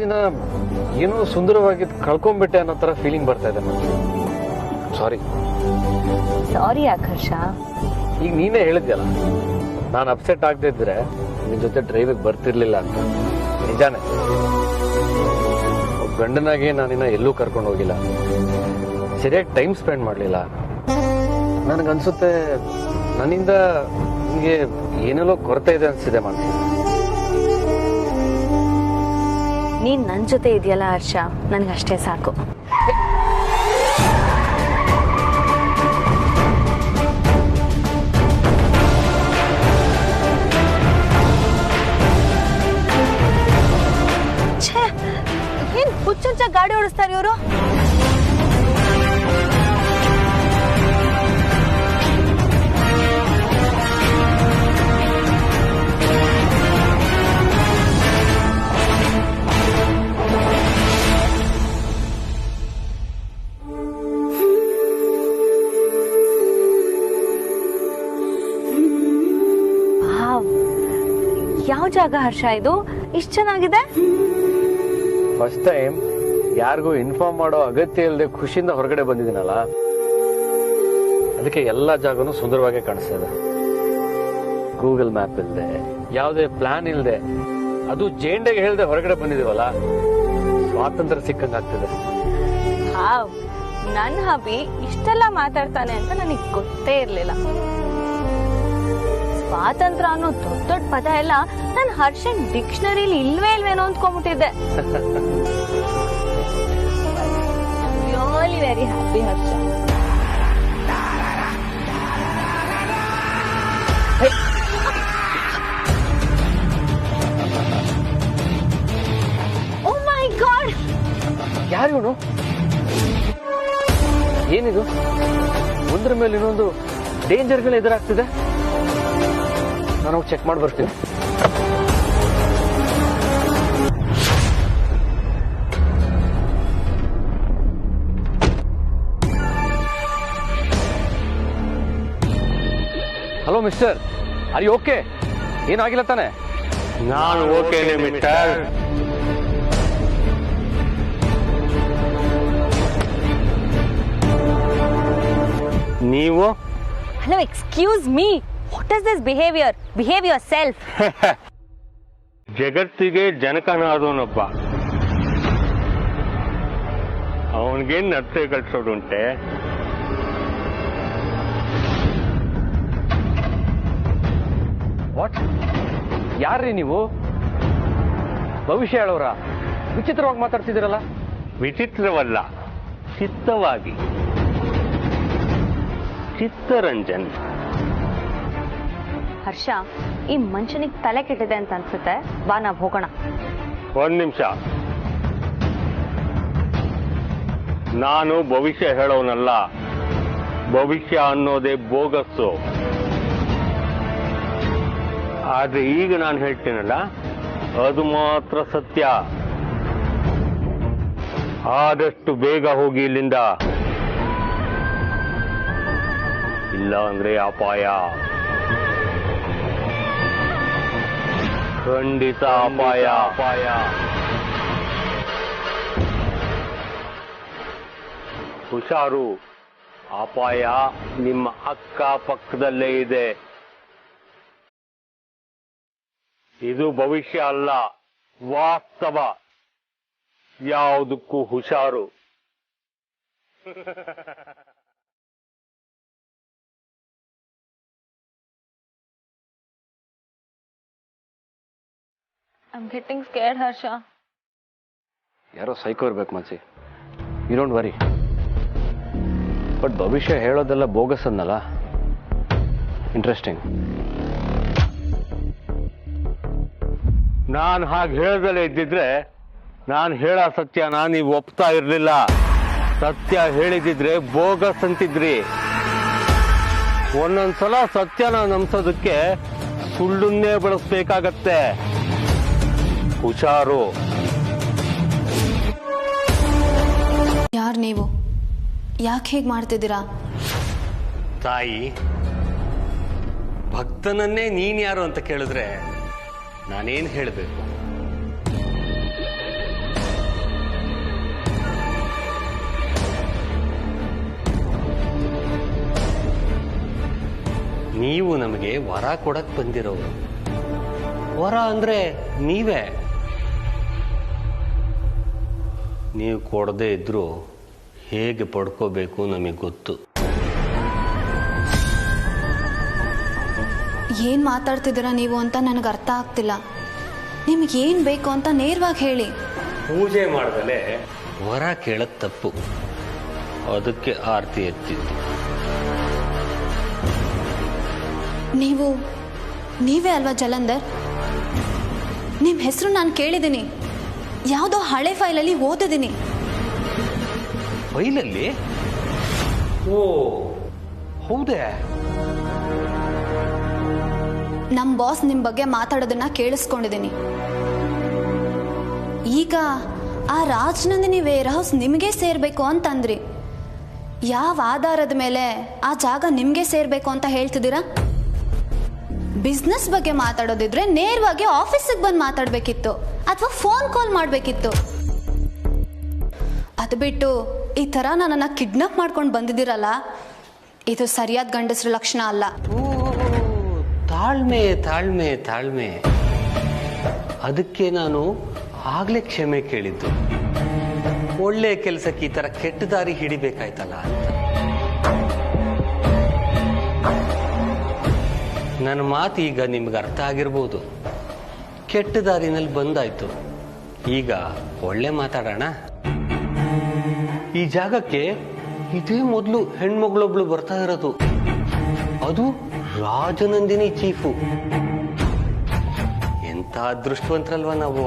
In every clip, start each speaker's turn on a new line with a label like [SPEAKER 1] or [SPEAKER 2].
[SPEAKER 1] ದಿನ ಏನೋ ಸುಂದರವಾಗಿದ್ದು ಕಳ್ಕೊಂಡ್ಬಿಟ್ಟೆ ಅನ್ನೋ ತರ ಫೀಲಿಂಗ್ ಬರ್ತಾ ಇದೆ ನನಗೆ. ಸಾರಿ.
[SPEAKER 2] ಸಾರಿ ಆಕರ್ಷ.
[SPEAKER 1] ಈಗ ನೀನೇ ಹೇಳಿದ್ಯಲ್ಲ, ನಾನು ಅಪ್ಸೆಟ್ ಆಗದೆ ಇದ್ರೆ ನಿನ್ ಜೊತೆ ಡ್ರೈವಿಗೆ ಬರ್ತಿರ್ಲಿಲ್ಲ ಅಂತ. ನಿಜಾನೇ, ಗಂಡನಾಗೆ ನಾನಿನ್ನ ಎಲ್ಲೂ ಕರ್ಕೊಂಡು ಹೋಗಿಲ್ಲ, ಸರಿಯಾಗಿ ಟೈಮ್ ಸ್ಪೆಂಡ್ ಮಾಡಲಿಲ್ಲ. ನನಗನ್ಸುತ್ತೆ ನನ್ನಿಂದ ನಿಮಗೆ ಏನೆಲ್ಲೋ ಕೊರತೆ ಇದೆ ಅನ್ಸಿದೆ ಮನಸ್ಸಿಗೆ.
[SPEAKER 2] ನೀನ್ ನನ್ ಜೊತೆ ಇದೆಯಲ್ಲ ಹರ್ಷ, ನನ್ಗಷ್ಟೇ ಸಾಕು. ಏನ್ ಹುಚ್ಚುಚ್ಚ ಗಾಡಿ ಓಡಿಸ್ತಾರೆ ಇವರು? ಯಾವ ಜಾಗ ಹರ್ಷ ಇದು? ಇಷ್ಟು ಚೆನ್ನಾಗಿದೆ.
[SPEAKER 1] ಫಸ್ಟ್ ಟೈಮ್ ಯಾರಿಗೂ ಇನ್ಫಾರ್ಮ್ ಮಾಡೋ ಅಗತ್ಯ ಇಲ್ಲದೆ ಖುಷಿಯಿಂದ ಹೊರಗಡೆ ಬಂದಿದ್ದೀನಲ್ಲ, ಅದಕ್ಕೆ ಎಲ್ಲಾ ಜಾಗನೂ ಸುಂದರವಾಗಿ ಕಾಣಿಸ್ತಿದೆ. ಗೂಗಲ್ ಮ್ಯಾಪ್ ಇಲ್ಲದೆ, ಯಾವುದೇ ಪ್ಲಾನ್ ಇಲ್ಲದೆ, ಅದು ಜೇಂಡೆಗೆ ಹೇಳ್ದೆ ಹೊರಗಡೆ ಬಂದಿದೀವಲ್ಲ, ಸ್ವಾತಂತ್ರ್ಯ ಸಿಕ್ಕಂಗಾಗ್ತಿದೆ.
[SPEAKER 2] ನನ್ ಹಬಿ ಇಷ್ಟೆಲ್ಲ ಮಾತಾಡ್ತಾನೆ ಅಂತ ನನಗೆ ಗೊತ್ತೇ ಇರ್ಲಿಲ್ಲ. ಸ್ವಾತಂತ್ರ್ಯ ಅನ್ನೋ ದೊಡ್ಡ ದೊಡ್ಡ ಪದ ಎಲ್ಲ ನನ್ ಹರ್ಷನ್ ಡಿಕ್ಷನರಿಲಿ ಇಲ್ವೇನೋ ಅಂದ್ಕೊಂಡ್ಬಿಟ್ಟಿದ್ದೆ. ರಿಯಲಿ ವೆರಿ ಹ್ಯಾಪಿ ಹರ್ಷ. ಓ ಮೈ ಗಾಡ್,
[SPEAKER 1] ಯಾರಿವನು? ಏನಿದು? ಒಂದ್ರ ಮೇಲೆ ಇನ್ನೊಂದು ಡೇಂಜರ್ಗಳು ಎದುರಾಗ್ತಿದೆ. ನಾನು ಚೆಕ್ ಮಾಡಿ ಬರ್ತೀನಿ. Hello mister, are you okay? ಏನಾಗಿಲ್ಲ ತಾನೆ?
[SPEAKER 3] ನಾನು ಓಕೆನೆ ಮಿಸ್ಟರ್. ನೀವು?
[SPEAKER 2] Hello, excuse me, what is this behaviour? Behave yourself.
[SPEAKER 3] ಜಗತ್ತಿಗೆ ಜನಕನಾದವನೊಬ್ಬ, ಅವನಿಗೇನ್ ನಡತೆ ಕಳ್ಸೋದುಂಟೆ?
[SPEAKER 1] ವಾಟ್? ಯಾರ್ರೀ ನೀವು? ಭವಿಷ್ಯ ಹೇಳೋರ? ವಿಚಿತ್ರವಾಗಿ ಮಾತಾಡ್ತಿದ್ದೀರಲ್ಲ.
[SPEAKER 3] ವಿಚಿತ್ರವಲ್ಲ, ಚಿತ್ತವಾಗಿ. ಚಿತ್ತರಂಜನ್.
[SPEAKER 2] ಹರ್ಷ, ಈ ಮನುಷ್ಯನಿಗೆ ತಲೆ ಕೆಟ್ಟಿದೆ ಅಂತ ಅನ್ಸುತ್ತೆ. ಬಾ, ನಾವ್ ಹೋಗೋಣ.
[SPEAKER 3] ಒಂದ್ ನಿಮಿಷ. ನಾನು ಭವಿಷ್ಯ ಹೇಳೋನಲ್ಲ. ಭವಿಷ್ಯ ಅನ್ನೋದೇ ಬೋಗಸ್ಸು. ಆದ್ರೆ ಈಗ ನಾನು ಹೇಳ್ತೀನಲ್ಲ, ಅದು ಮಾತ್ರ ಸತ್ಯ. ಆದಷ್ಟು ಬೇಗ ಹೋಗಿ ಇಲ್ಲಿಂದ, ಇಲ್ಲ ಅಂದ್ರೆ ಅಪಾಯ. ಖಂಡಿತ ಅಪಾಯ. ಅಪಾಯ. ಹುಷಾರು, ಅಪಾಯ ನಿಮ್ಮ ಅಕ್ಕ ಪಕ್ಕದಲ್ಲೇ ಇದೆ. ಇದು ಭವಿಷ್ಯ ಅಲ್ಲ, ವಾಸ್ತವ. ಯಾವುದಕ್ಕೂ ಹುಷಾರು.
[SPEAKER 2] I'm getting scared, ಹರ್ಷ.
[SPEAKER 1] ಯಾರೋ ಸೈಕೋ ಇರ್ಬೇಕು ಮನ್ಸಿ. You don't worry. ಬಟ್ ಭವಿಷ್ಯ ಹೇಳೋದೆಲ್ಲ ಬೋಗಸ್ ಅನ್ನಲ್ಲ. ಇಂಟ್ರೆಸ್ಟಿಂಗ್.
[SPEAKER 3] ನಾನು ಹಾಗೆ ಹೇಳ್ದಲೇ ಇದ್ದಿದ್ರೆ ನಾನು ಹೇಳೋ ಸತ್ಯನ ನೀವು ಒಪ್ತಾ ಇರ್ಲಿಲ್ಲ. ಸತ್ಯ ಹೇಳಿದಿದ್ರೆ ಬೋಗಸ್ ಅಂತಿದ್ರಿ. ಒಂದೊಂದ್ಸಲ ಸತ್ಯನ ನಂಬಿಸೋದಕ್ಕೆ ಸುಳ್ಳನ್ನೇ ಬಳಸ್ಬೇಕಾಗತ್ತೆ. ಹುಷಾರು.
[SPEAKER 4] ಯಾರು ನೀವು? ಯಾಕೆ ಹೇಗೆ ಮಾಡ್ತಿದ್ದೀರಾ?
[SPEAKER 5] ತಾಯಿ, ಭಕ್ತನನ್ನೇ ನೀನ್ ಯಾರು ಅಂತ ಕೇಳಿದ್ರೆ ನಾನೇನ್ ಹೇಳಬೇಕು? ನೀವು ನಮಗೆ ವರ ಕೊಡಕ್ ಬಂದಿರೋರು. ವರ ಅಂದ್ರೆ ನೀವೇ. ನೀವು ಕೊಡದೇ ಇದ್ರೂ ಹೇಗೆ ಪಡ್ಕೋಬೇಕು ನಮಗೆ ಗೊತ್ತು.
[SPEAKER 4] ಏನ್ ಮಾತಾಡ್ತಿದ್ದೀರಾ ನೀವು ಅಂತ ನನಗೆ ಅರ್ಥ ಆಗ್ತಿಲ್ಲ. ನಿಮ್ಗೆ ಏನ್ ಬೇಕು ಅಂತ ನೇರವಾಗಿ ಹೇಳಿ.
[SPEAKER 5] ಪೂಜೆ ಮಾಡ್ದಲೆ ವರ ಕೇಳದ್ ತಪ್ಪು. ಅದಕ್ಕೆ ಆರತಿ ಎತ್ತಿದ್ದು.
[SPEAKER 4] ನೀವೇ ಅಲ್ವಾ ಜಲಂಧರ್? ನಿಮ್ಮ ಹೆಸರು ನಾನು ಕೇಳಿದ್ದೀನಿ. ಯಾವುದೋ ಹಳೆ ಫೈಲಲ್ಲಿ ಓದಿದ್ದೀನಿ.
[SPEAKER 5] ಫೈಲಲ್ಲಿ? ಓ ಹೌದೇ?
[SPEAKER 4] ನಮ್ಮ ಬಾಸ್ ನಿಮ್ಮ ಬಗ್ಗೆ ಮಾತಾಡೋದನ್ನ ಕೇಳಿಸ್ಕೊಂಡಿದ್ದೀನಿ. ಈಗ ಆ ರಾಜನಂದಿನಿ ವೇರ್ ಹೌಸ್ ನಿಮಗೆ ಸೇರ್ಬೇಕು ಅಂತಂದ್ರಿ. ಯಾವ ಆಧಾರದ ಮೇಲೆ ಆ ಜಾಗ ನಿಮಗೆ ಸೇರ್ಬೇಕು ಅಂತ ಹೇಳ್ತಿದ್ದೀರಾ? ಬಿಸ್ನೆಸ್ ಬಗ್ಗೆ ಮಾತಾಡೋದಿದ್ರೆ ನೇರವಾಗಿ ಆಫೀಸಿಗೆ ಬಂದು ಮಾತಾಡಬೇಕಿತ್ತು, ಅಥವಾ ಫೋನ್ ಕಾಲ್ ಮಾಡಬೇಕಿತ್ತು. ಅದು ಬಿಟ್ಟು ಈ ಥರ ನನ್ನನ್ನು ಕಿಡ್ನಾಪ್ ಮಾಡ್ಕೊಂಡು ಬಂದಿದ್ದೀರಲ್ಲ, ಇದು ಸರಿಯಾದ ಗಂಡಸರ ಲಕ್ಷಣ ಅಲ್ಲ.
[SPEAKER 5] ತಾಳ್ಮೆ ತಾಳ್ಮೆ ತಾಳ್ಮೆ. ಅದಕ್ಕೆ ನಾನು ಆಗ್ಲೇ ಕ್ಷಮೆ ಕೇಳಿದ್ದು. ಒಳ್ಳೆ ಕೆಲಸಕ್ಕೆ ಈ ತರ ಕೆಟ್ಟ ದಾರಿ ಹಿಡಿಬೇಕಾಯ್ತಲ್ಲ ಅಂತ. ನನ್ನ ಮಾತು ಈಗ ನಿಮ್ಗೆ ಅರ್ಥ ಆಗಿರ್ಬೋದು. ಕೆಟ್ಟ ದಾರಿನಲ್ಲಿ ಬಂದಾಯ್ತು. ಈಗ ಒಳ್ಳೆ ಮಾತಾಡೋಣ. ಈ ಜಾಗಕ್ಕೆ ಇದೇ ಮೊದಲು ಹೆಣ್ಮಗಳೊಬ್ಳು ಬರ್ತಾ ಇರೋದು. ಅದು ರಾಜನಂದಿನಿ ಚೀಫು. ಎಂತ ಅದೃಷ್ಟವಂತರಲ್ವಾ ನಾವು.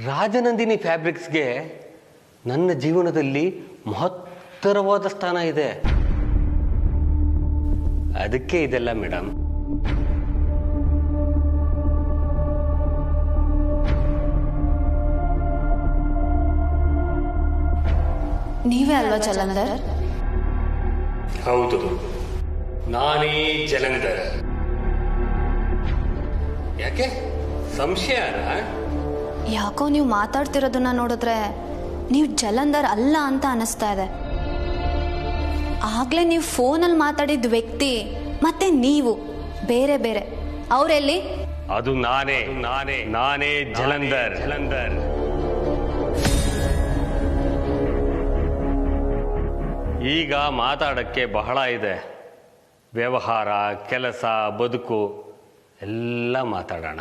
[SPEAKER 5] ರಾಜನಂದಿನಿ ಫ್ಯಾಬ್ರಿಕ್ಸ್ಗೆ ನನ್ನ ಜೀವನದಲ್ಲಿ ಮಹತ್ತರವಾದ ಸ್ಥಾನ ಇದೆ. ಅದಕ್ಕೆ ಇದೆಲ್ಲ ಮೇಡಮ್.
[SPEAKER 4] ನೀವೇ ಅಲ್ವಾ ಜಲಂಧರ್?
[SPEAKER 5] ಹೌದು, ನಾನೇ ಜಲಂಧರ್. ಯಾಕೆ ಸಂಶಯನಾ?
[SPEAKER 4] ಯಾಕೋ ನೀವು ಮಾತಾಡ್ತಿರೋದನ್ನ ನೋಡಿದ್ರೆ ನೀವು ಜಲಂಧರ್ ಅಲ್ಲ ಅಂತ ಅನಿಸ್ತಾ ಇದೆ. ಆಗ್ಲೇ ನೀವು ಫೋನಲ್ಲಿ ಮಾತಾಡಿದ ವ್ಯಕ್ತಿ ಮತ್ತೆ ನೀವು ಬೇರೆ ಬೇರೆ. ಅವರೆಲ್ಲಿ?
[SPEAKER 5] ಅದು ನಾನೇ ಜಲಂಧರ್. ಈಗ ಮಾತಾಡಕ್ಕೆ ಬಹಳ ಇದೆ. ವ್ಯವಹಾರ, ಕೆಲಸ, ಬದುಕು ಎಲ್ಲ ಮಾತಾಡೋಣ.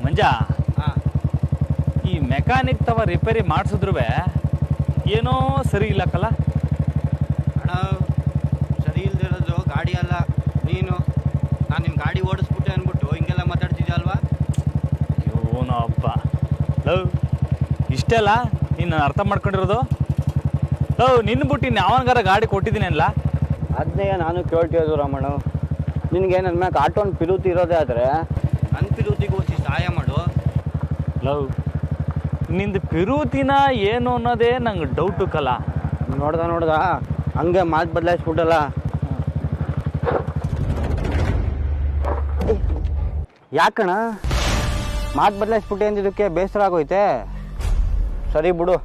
[SPEAKER 6] ಮಂಜ, ಈ ಮೆಕ್ಯಾನಿಕ್ ತವ ರಿಪೇರಿ ಮಾಡಿಸಿದ್ರು ಏನೋ ಸರಿ ಇಲ್ಲಕ್ಕಲ್ಲ.
[SPEAKER 7] ಅಣ್ಣ, ಸರಿ ಇಲ್ದಿರೋದು ಗಾಡಿ ಅಲ್ಲ ನೀನು. ನಾನು ನಿನ್ನ ಗಾಡಿ ಓಡಿಸ್ಬಿಟ್ಟೆ ಅಂದ್ಬಿಟ್ಟು ಹಿಂಗೆಲ್ಲ ಮಾತಾಡ್ತಿದ್ದೆ ಅಲ್ವಾ?
[SPEAKER 6] ಇವನು ಹಬ್ಬ ಲವ್ ಇಷ್ಟೆಲ್ಲ ನೀನು ಅರ್ಥ ಮಾಡ್ಕೊಂಡಿರೋದು. ಲವ್ ನಿನ್ನ ಬಿಟ್ಟು ಇನ್ನು ಯಾವನ್ಗಾರ ಗಾಡಿ ಕೊಟ್ಟಿದ್ದೀನಿ ಅಲ್ಲ.
[SPEAKER 7] ಅದನ್ನೇ ನಾನು ಕೇಳ್ತಿರೋದು ರಾಮಣ್ಣ. ನಿನಗೆ ನನ್ನ ಮ್ಯಾಗ ಆಟೋನ್ ಪಿಲೂತಿ ಇರೋದೇ ಆದರೆ ನನ್ನ ಪಿಲೂತಿಗೋಸಿ ಸಹಾಯ ಮಾಡು.
[SPEAKER 6] ಲವ್ ನಿಂದು ಪಿರೂತಿನ ಏನು ಅನ್ನೋದೇ ನಂಗೆ ಡೌಟು ಕಲ.
[SPEAKER 7] ನೋಡ್ದ ಹಂಗೆ ಮಾತು ಬದಲಾಯಿಸ್ಬಿಟ್ಟಲ್ಲ. ಯಾಕಣ ಮಾತು ಬದಲಾಯಿಸ್ಬಿಟ್ಟೆ ಅಂದಿದ್ದಕ್ಕೆ ಬೇಸರ ಆಗೋಯ್ತೆ. ಸರಿ ಬಿಡು,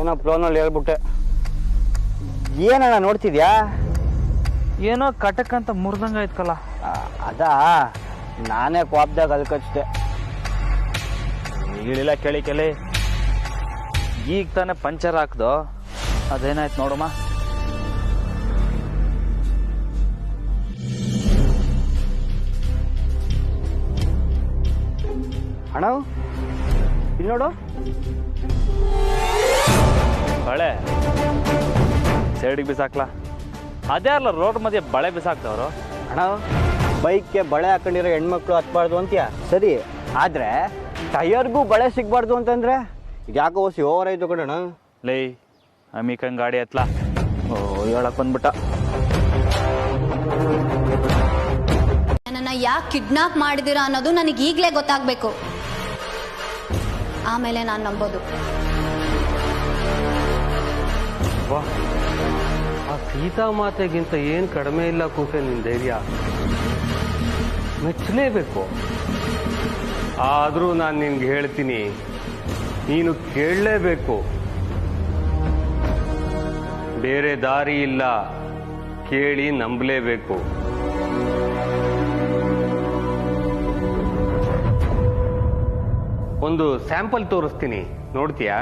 [SPEAKER 7] ಏನೋ ಫ್ಲೋನಲ್ಲಿ ಹೇಳ್ಬಿಟ್ಟೆ. ಏನಣ್ಣ ನೋಡ್ತಿದ್ಯಾ?
[SPEAKER 6] ಏನೋ ಕಟಕ್ ಅಂತ ಮುರಿದಂಗೆ ಆಯ್ತಲ್ಲ.
[SPEAKER 7] ಅದಾ ನಾನೇ ಕೋಪದಾಗ ಅದಕ್ಕಷ್ಟೆ.
[SPEAKER 6] ಹೇಳಿಲ್ಲ ಕೇಳಿ ಕೇಳಿ. ಈಗ ತಾನೇ ಪಂಚರ್ ಹಾಕ್ದು, ಅದೇನಾಯ್ತು ನೋಡಮ್ಮ.
[SPEAKER 7] ಅಣ್ಣ ಇಲ್ಲಿ ನೋಡು.
[SPEAKER 6] ಬಳೆ ಸೈಡಿಗೆ ಬಿಸಾಕ್ಲಾ? ಅದೇ ಅಲ್ಲ ರೋಡ್ ಮಧ್ಯೆ ಬಳೆ ಬಿಸಾಕ್ತವ್ರು.
[SPEAKER 7] ಅಣ್ಣ, ಬೈಕ್ಗೆ ಬಳೆ ಹಾಕೊಂಡಿರೋ ಹೆಣ್ಮಕ್ಳು ಹತ್ಬಾರ್ದು ಅಂತೀಯ ಸರಿ, ಆದ್ರೆ ಟೈರ್ಗೂ ಬಳೆ ಸಿಗ್ಬಾರ್ದು ಅಂತಂದ್ರೆ ಯಾಕೋ ಓಸಿ ಓವರ್ ಆಯ್ತು ಕಣಣ್ಣ.
[SPEAKER 6] ಲೈ ಅಮಿಕಂಗ್ ಗಾಡಿ ಹತ್ಲಾ? ಓ ಹೇಳಕ್ ಬಂದ್ಬಿಟ್ಟ.
[SPEAKER 4] ನನ್ನನ್ನು ಯಾಕೆ ಕಿಡ್ನಾಪ್ ಮಾಡಿದ್ದೀರಾ ಅನ್ನೋದು ನನಗೆ ಈಗಲೇ ಗೊತ್ತಾಗಬೇಕು. ಆಮೇಲೆ ನಾನು ನಂಬೋದು.
[SPEAKER 6] ಆ
[SPEAKER 5] ಸೀತಾ ಮಾತೆಗಿಂತ ಏನು ಕಡಿಮೆ ಇಲ್ಲ ಕೂಸೆ ನಿನ್ನ ಧೈರ್ಯ. ಮೆಚ್ಚಲೇಬೇಕು. ಆದರೂ ನಾನು ನಿನ್ಗೆ ಹೇಳ್ತೀನಿ, ನೀನು ಕೇಳಲೇಬೇಕು. ಬೇರೆ ದಾರಿ ಇಲ್ಲ, ಕೇಳಿ ನಂಬಲೇಬೇಕು. ಒಂದು ಸ್ಯಾಂಪಲ್ ತೋರಿಸ್ತೀನಿ, ನೋಡ್ತೀಯಾ?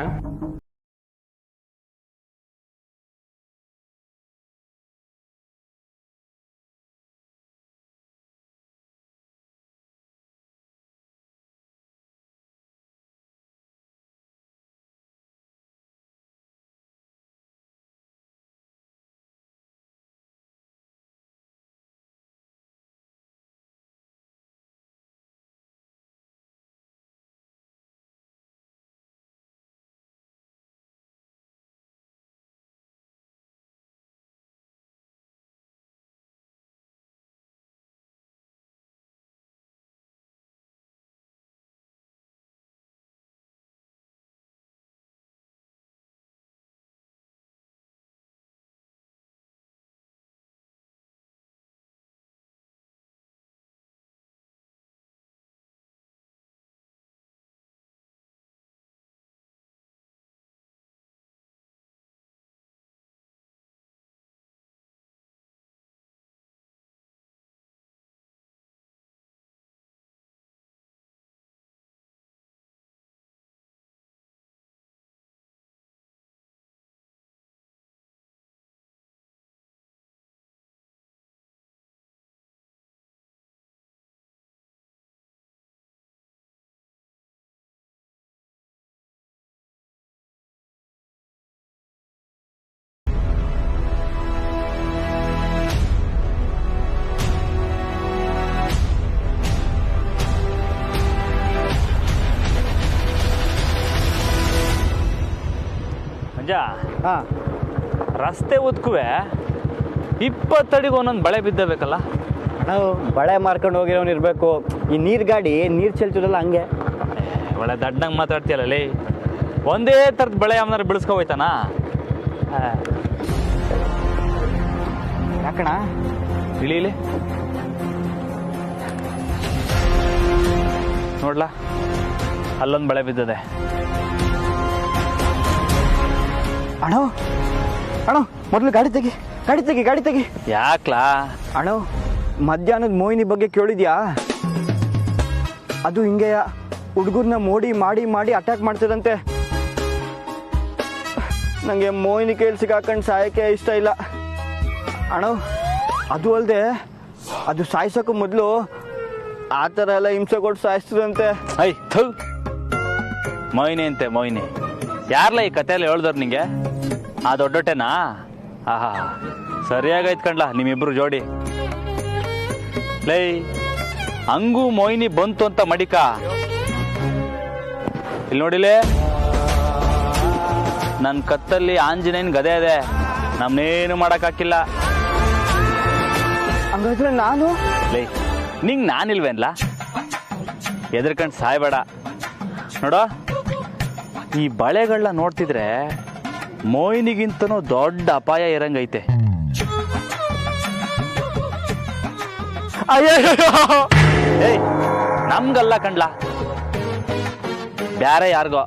[SPEAKER 7] ಹಾಂ,
[SPEAKER 6] ರಸ್ತೆ ಉದ್ಕುವೆ 20 ಅಡಿಗೆ ಒಂದೊಂದು ಬಳೆ ಬಿದ್ದಬೇಕಲ್ಲ.
[SPEAKER 7] ನಾವು ಬಳೆ ಮಾರ್ಕೊಂಡು ಹೋಗಿರೋನು ಇರಬೇಕು. ಈ ನೀರು ಗಾಡಿ ನೀರು ಚೆಲ್ತಿರಲ್ಲ ಹಂಗೆ.
[SPEAKER 6] ಒಳ್ಳೆ ದಡ್ಡಂಗೆ ಮಾತಾಡ್ತೀಯಲ್ಲ ಲೇ. ಒಂದೇ ಥರದ ಬಳೆ ಯಾವನಾರು ಬಿಡಿಸ್ಕೊ ಹೋಯ್ತಾನ?
[SPEAKER 7] ಯಾಕಣ
[SPEAKER 6] ಇಳೀಲಿ ನೋಡ್ಲಾ, ಅಲ್ಲೊಂದು ಬಳೆ ಬಿದ್ದದೆ.
[SPEAKER 7] ಅಣ್ಣ ಅಣ್ಣ, ಮೊದಲು ಗಾಡಿ ತೆಗಿ, ಗಾಡಿ ತೆಗಿ, ಗಾಡಿ ತೆಗಿ.
[SPEAKER 6] ಯಾಕ್ಲಾ?
[SPEAKER 7] ಅಣ್ಣ, ಮಧ್ಯಾಹ್ನದ ಮೋಹಿನಿ ಬಗ್ಗೆ ಕೇಳಿದ್ಯಾ? ಅದು ಹಿಂಗೆ ಹುಡುಗರನ್ನ ಮೋಡಿ ಮಾಡಿ ಮಾಡಿ ಅಟ್ಯಾಕ್ ಮಾಡ್ತಿದಂತೆ. ನನಗೆ ಮೋಹಿನಿ ಕೈಲಿ ಸಿಗಾಕೊಂಡು ಸಾಯಕ್ಕೆ ಇಷ್ಟ ಇಲ್ಲ ಅಣ್ಣ. ಅದು ಅಲ್ಲದೆ ಅದು ಸಾಯಿಸೋಕ್ಕೂ ಮೊದಲು ಆ ಥರ ಎಲ್ಲ ಹಿಂಸೆ ಕೊಟ್ಟು ಸಾಯಿಸ್ತದಂತೆ.
[SPEAKER 6] ಐ ಥು, ಮೊಯ್ನಿ ಅಂತೆ ಮೊಯ್ನಿ. ಯಾರ್ಲ ಈ ಕಥೆಯಲ್ಲಿ ಹೇಳ್ದವ್ರು ನಿಂಗೆ? ಆ ದೊಡ್ಡೊಟ್ಟೆನಾ? ಆಹಾ, ಸರಿಯಾಗೈತ್ ಕಣ್ಲಾ ನಿಮ್ಮಿಬ್ರು ಜೋಡಿ. ಲೈ, ಹಂಗೂ ಮೊಯ್ನಿ ಬಂತು ಅಂತ ಮಡಿಕ. ಇಲ್ಲಿ ನೋಡಿಲೇ, ನನ್ನ ಕತ್ತಲ್ಲಿ ಆಂಜನೇಯನ್ ಗದೆ ಇದೆ, ನಮ್ನೇನು ಮಾಡಕ್ಕಾಕಿಲ್ಲ.
[SPEAKER 7] ಹಂಗಾದ್ರೆ ನಾನು
[SPEAKER 6] ಲೈ, ನಿಂಗೆ ನಾನಿಲ್ವೇನ್ಲ? ಎದ್ರಕಂಡು ಸಾಯ್ಬೇಡ. ನೋಡೋ, ಈ ಬಳೆಗಳನ್ನ ನೋಡ್ತಿದ್ರೆ ಮೋಹಿನಿಗಿಂತನೂ ದೊಡ್ಡ ಅಪಾಯ ಇರಂಗೈತೆ. ಏಯ್, ನಮ್ಗಲ್ಲ ಕಣ್ಲಾ, ಬ್ಯಾರೆ ಯಾರಿಗೋ.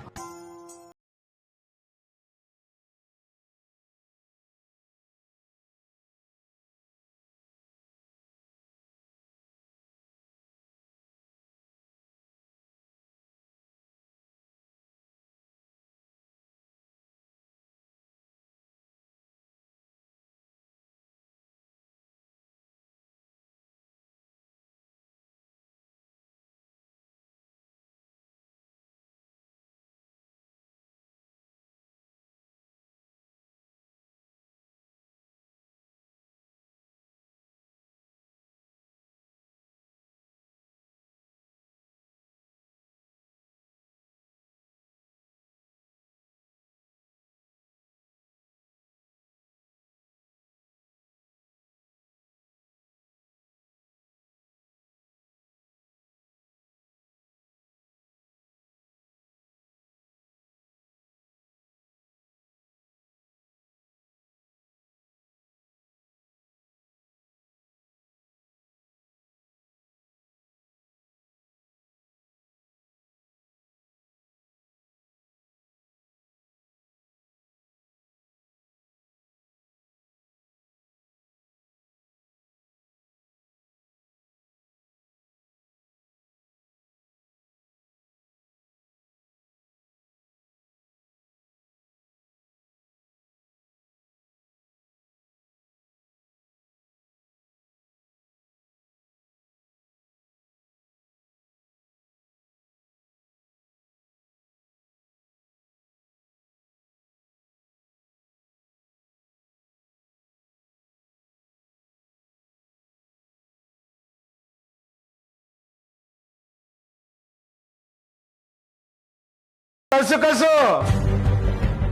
[SPEAKER 8] ಕಳ್ಸು ಕಳ್ಸು.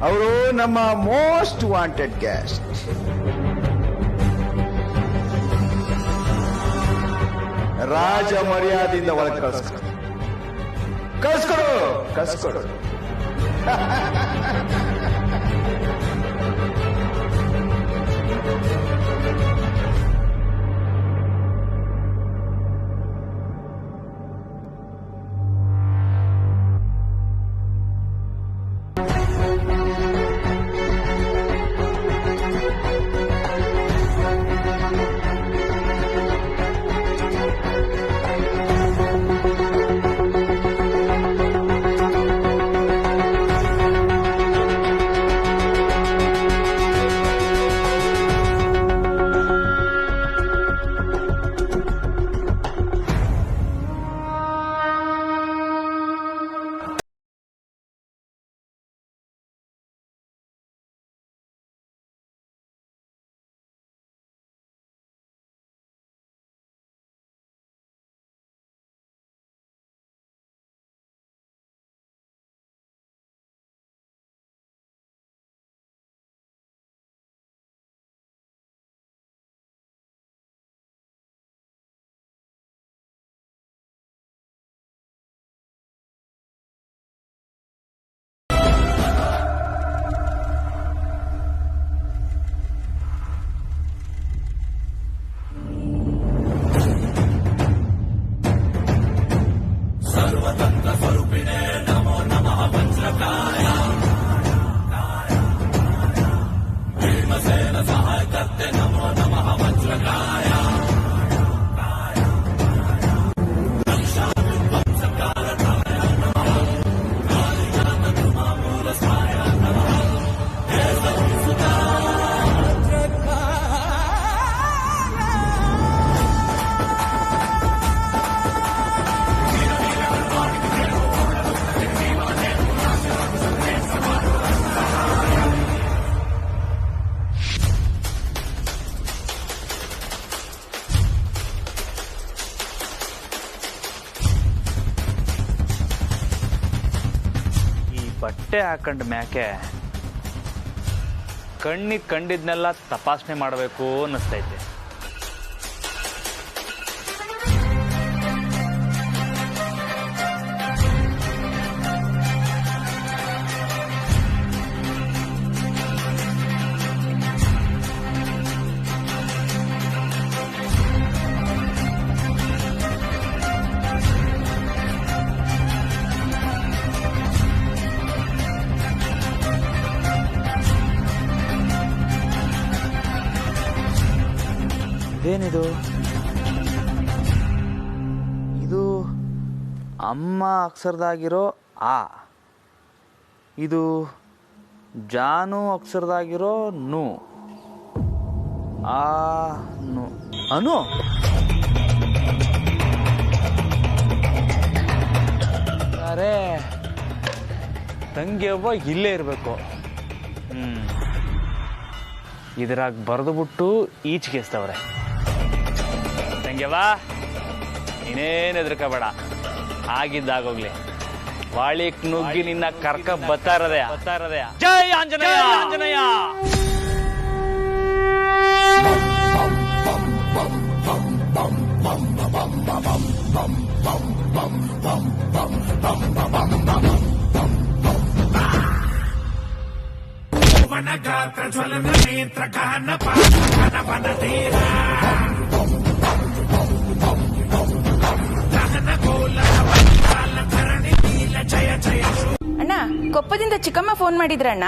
[SPEAKER 8] ಅವರು ನಮ್ಮ ಮೋಸ್ಟ್ ವಾಂಟೆಡ್ ಗೆಸ್ಟ್. ರಾಜ ಮರ್ಯಾದೆಯಿಂದ ಒಳಗೆ ಕಳ್ಸ್ಕೊಡು.
[SPEAKER 6] ಬಟ್ಟೆ ಹಾಕೊಂಡ ಮ್ಯಾಕೆ ಕಣ್ಣಿಗೆ ಕಂಡಿದ್ನೆಲ್ಲ ತಪಾಸಣೆ ಮಾಡಬೇಕು ಅನ್ನಿಸ್ತೈತೆ. ಏನಿದು? ಇದು ಅಮ್ಮ ಅಕ್ಷರದಾಗಿರೋ ಆ, ಇದು ಜಾನು ಅಕ್ಷರದಾಗಿರೋ ನು, ಆ ನು ಅನು. ಅರೆ ತಂಗಿ ಒಬ್ಬ ಇಲ್ಲೇ ಇರಬೇಕು. ಇದ್ರಾಗ ಬರೆದು ಬಿಟ್ಟು ಈಚೆಗೆಸ್ತವ್ರೆ. ತಂಗ್ಯವ್ವ ನೀನೇನು ಹೆದರ್ಕೋಬೇಡ, ಆಗಿದ್ದಾಗೋಗ್ಲಿ. ವಾಳಿಕ್ ನುಗ್ಗಿ ನಿನ್ನ ಕರ್ಕ ಬತ್ತಾ ಇರದೆ. ಜೈ ಆಂಜನೇಯ ಆಂಜನೇಯ.
[SPEAKER 9] ಗಾತ್ರ ಜ್ವಲನ ನೇತ್ರ ಗಾನ ಪಾನ ತೀರ
[SPEAKER 10] ಅಣ್ಣ, ಕೊಪ್ಪದಿಂದ ಚಿಕ್ಕಮ್ಮ ಫೋನ್ ಮಾಡಿದ್ರಣ್ಣ.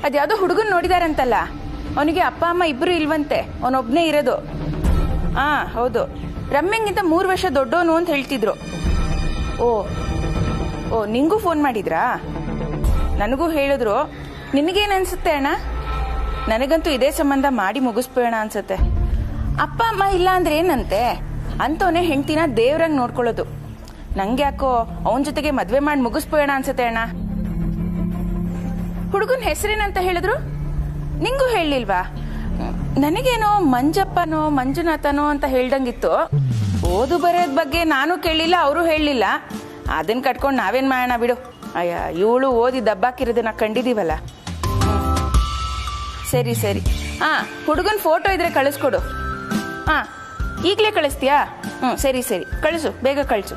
[SPEAKER 10] ಅದ್ಯಾವುದೋ ಹುಡುಗನ್ ನೋಡಿದಾರಂತಲ್ಲ, ಅವನಿಗೆ ಅಪ್ಪ ಅಮ್ಮ ಇಬ್ರು ಇಲ್ವಂತೆ, ಅವನೊಬ್ನೇ ಇರೋದು. ಹಾ ಹೌದು, ರಮ್ಯಂಗಿಂತ 3 ವರ್ಷ ದೊಡ್ಡವನು ಅಂತ ಹೇಳ್ತಿದ್ರು. ಓ ನಿಂಗೂ ಫೋನ್ ಮಾಡಿದ್ರಾ? ನನಗೂ ಹೇಳಿದ್ರು. ನಿನಗೇನು ಅನ್ಸುತ್ತೆ ಅಣ್ಣ? ನನಗಂತೂ ಇದೇ ಸಂಬಂಧ ಮಾಡಿ ಮುಗಿಸ್ಬೇಡ ಅನ್ಸುತ್ತೆ. ಅಪ್ಪ ಅಮ್ಮ ಇಲ್ಲ ಅಂದ್ರೆ ಏನಂತೆ, ಅಂತವನೇ ಹೆಂಡ್ತಿನ ದೇವ್ರಂಗ್ ನೋಡ್ಕೊಳ್ಳೋದು. ನಂಗೆ ಯಾಕೋ ಅವನ ಜೊತೆಗೆ ಮದ್ವೆ ಮಾಡಿ ಮುಗಿಸ್ಬೇಡ ಅನ್ಸುತ್ತೆ ಅಣ್ಣ. ಹುಡುಗನ ಹೆಸರೇನಂತ ಹೇಳಿದ್ರು? ನಿಂಗೂ ಹೇಳಿಲ್ವಾ? ನನಗೇನೋ ಮಂಜಪ್ಪನೋ ಮಂಜುನಾಥನೋ ಅಂತ ಹೇಳ್ದಂಗಿತ್ತು. ಓದು ಬರೋದ್ ಬಗ್ಗೆ ನಾನು ಕೇಳಿಲ್ಲ, ಅವರು ಹೇಳಲಿಲ್ಲ. ಅದನ್ನ ಕಟ್ಕೊಂಡು ನಾವೇನ್ ಮಾಡೋಣ ಬಿಡು. ಅಯ್ಯ ಇವಳು ಓದಿ ದಬ್ಬಾಕಿರೋದನ್ನ ಕಂಡಿದೀವಲ್ಲ. ಸರಿ ಸರಿ, ಹಾ ಹುಡುಗನ ಫೋಟೋ ಇದ್ರೆ ಕಳಿಸ್ಕೊಡು. ಹಾ ಈಗಲೇ ಕಳಿಸ್ತೀಯಾ? ಸರಿ ಸರಿ, ಕಳಿಸು, ಬೇಗ ಕಳಿಸು.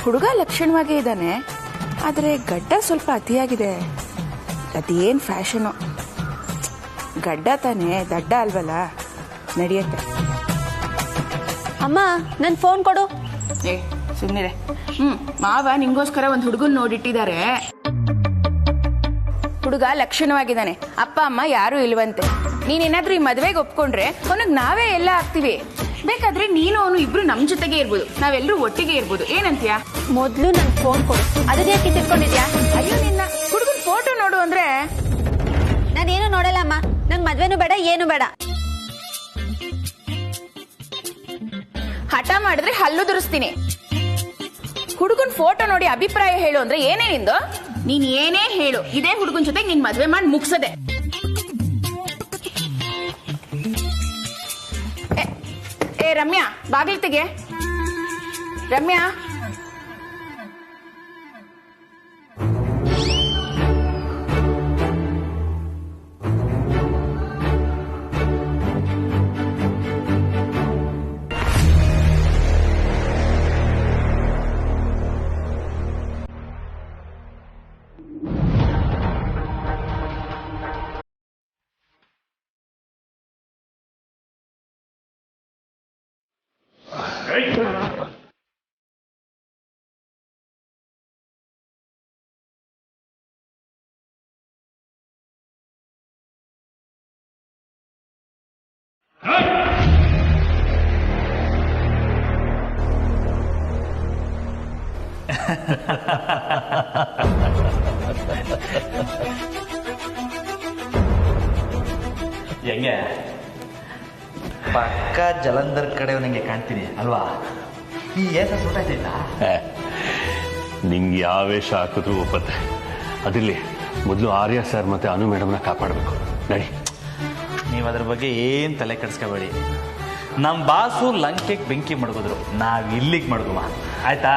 [SPEAKER 10] ಹುಡುಗ ಲಕ್ಷಣವಾಗೇ ಇದ್ದಾನೆ, ಆದರೆ ಗಡ್ಡ ಸ್ವಲ್ಪ ಅತಿಯಾಗಿದೆ. ಅದೇನ್ ಫ್ಯಾಷನು. ಗಡ್ಡ ತಾನೆ, ದಡ್ಡ ಅಲ್ವಲ್ಲ, ನಡೆಯುತ್ತೆ.
[SPEAKER 4] ಅಮ್ಮ ನನ್ನ ಫೋನ್ ಕೊಡು.
[SPEAKER 10] ಏ ಸುಮ್ಮನಿರೆ. ಮಾವ ನಿಂಗೋಸ್ಕರ ಒಂದು ಹುಡುಗನ್ ನೋಡಿಟ್ಟಿದ್ದಾರೆ. ಹುಡುಗ ಲಕ್ಷಣವಾಗಿದ್ದಾನೆ, ಅಪ್ಪ ಅಮ್ಮ ಯಾರೂ ಇಲ್ವಂತೆ. ನೀನೇನಾದ್ರೂ ಈ ಮದುವೆಗೆ ಒಪ್ಕೊಂಡ್ರೆ ಅವನಿಗೆ ನಾವೇ ಎಲ್ಲ ಆಗ್ತೀವಿ. ಬೇಕಾದ್ರೆ ನೀನು ಅವನು ಇಬ್ರು ನಮ್ ಜೊತೆಗೆ ಇರ್ಬೋದು, ನಾವೆಲ್ಲರೂ ಒಟ್ಟಿಗೆ ಇರ್ಬೋದು. ಏನಂತೀಯ?
[SPEAKER 4] ಮೊದ್ಲು ನನ್ ಫೋನ್ ಕೊಡು. ಅದನ್ನ ಯಾಕೆ ತಿಳ್ಕೊಂಡಿದ್ಯಾ?
[SPEAKER 10] ಅಯ್ಯೋ ನಿನ್ನ ಹುಡುಗನ್ ಫೋಟೋ ನೋಡು ಅಂದ್ರೆ.
[SPEAKER 4] ನಾನೇನು ನೋಡಲ್ಲ ಅಮ್ಮ, ನಂಗೆ ಮದ್ವೆನೂ ಬೇಡ, ಏನು ಬೇಡ.
[SPEAKER 10] ಹಠ ಮಾಡಿದ್ರೆ ಹಲ್ಲು ದುರಿಸ್ತೀನಿ. ಹುಡುಗನ್ ಫೋಟೋ ನೋಡಿ ಅಭಿಪ್ರಾಯ ಹೇಳು ಅಂದ್ರೆ ಏನೇ ನಿಂದು? ನೀನ್ ಏನೇ ಹೇಳು, ಇದೇ ಹುಡುಗನ್ ಜೊತೆಗೆ ನಿನ್ ಮದ್ವೆ ಮಾಡಿ ಮುಗ್ಸದೆ. ಏ ರಮ್ಯಾ, ಬಾಗಿಲು ತೆಗೆ. ರಮ್ಯಾ,
[SPEAKER 6] ಹೆಂಗೆ ಪಕ್ಕ ಜಲಂಧರ್ ಕಡೆ ನನಗೆ ಕಾಣ್ತೀನಿ ಅಲ್ವಾ? ಈ ಏಸ ಸುಟ್ಟಾಯ್ತಾ?
[SPEAKER 3] ನಿಂಗೆ ಯಾವ ವೇಷ ಹಾಕಿದ್ರು ಒಪ್ಪತ್ತೆ. ಅದಿರಲಿ, ಮೊದಲು ಆರ್ಯ ಸರ್ ಮತ್ತೆ ಅನು ಮೇಡಮ್ನ ಕಾಪಾಡಬೇಕು. ನಡಿ.
[SPEAKER 6] ನೀವು ಅದ್ರ ಬಗ್ಗೆ ಏನು ತಲೆ ಕೆಡಿಸ್ಕೋಬೇಡಿ. ನಮ್ಮ ಬಾಸು ಲಂಕೆಗೆ ಬೆಂಕಿ ಮಡಗಿದ್ರು, ನಾವು ಇಲ್ಲಿಗೆ ಮಡಗುವ, ಆಯ್ತಾ?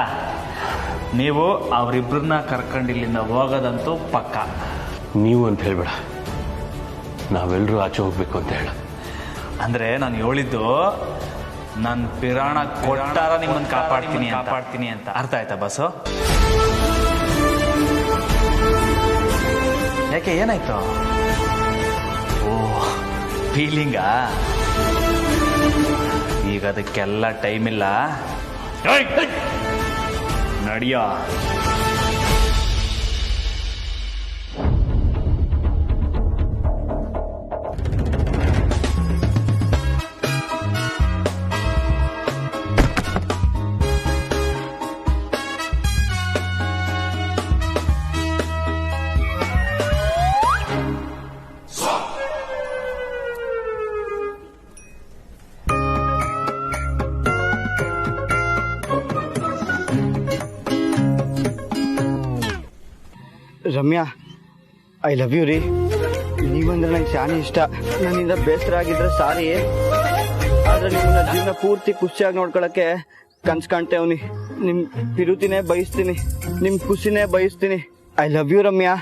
[SPEAKER 6] ನೀವು ಅವರಿಬ್ಬರನ್ನ ಕರ್ಕೊಂಡು ಇಲ್ಲಿಂದ ಹೋಗೋದಂತೂ ಪಕ್ಕ.
[SPEAKER 3] ನೀವು ಅಂತ ಹೇಳ್ಬೇಡ, ನಾವೆಲ್ಲರೂ ಆಚೆ ಹೋಗ್ಬೇಕು ಅಂತ ಹೇಳ.
[SPEAKER 6] ಅಂದರೆ ನಾನು ಹೇಳಿದ್ದು ನನ್ನ ಪಿರಾಣ ಕೊಟ್ಟಾರ ನಿಮ್ಮನ್ನು ಕಾಪಾಡ್ತೀನಿ ಅಂತ. ಅರ್ಥ ಆಯ್ತಾ ಬಾಸು? ಯಾಕೆ, ಏನಾಯ್ತು? ಓ, ಫೀಲಿಂಗಾ? ಈಗ ಅದಕ್ಕೆಲ್ಲ ಟೈಮ್ ಇಲ್ಲ, ನಡಿಯೋ.
[SPEAKER 7] ರಮ್ಯಾ, ಐ ಲವ್ ಯು ರೀ. ನೀವಂದ್ರೆ ನಂಗೆ ಶಾನೆ ಇಷ್ಟ. ನನ್ನಿಂದ ಬೇಸರ ಆಗಿದ್ರೆ ಸಾರಿ, ಆದ್ರೆ ನಿಮ್ಮನ್ನ ಜೀವನ ಪೂರ್ತಿ ಖುಷಿಯಾಗಿ ನೋಡ್ಕೊಳಕ್ಕೆ ಕನ್ಸ್ ಕಾಣ್ತೇವ್ನಿ. ನಿಮ್ ಪಿರುತಿನೇ ಬಯಸ್ತೀನಿ, ನಿಮ್ ಖುಷಿನೇ ಬಯಸ್ತೀನಿ. I love you Ramya.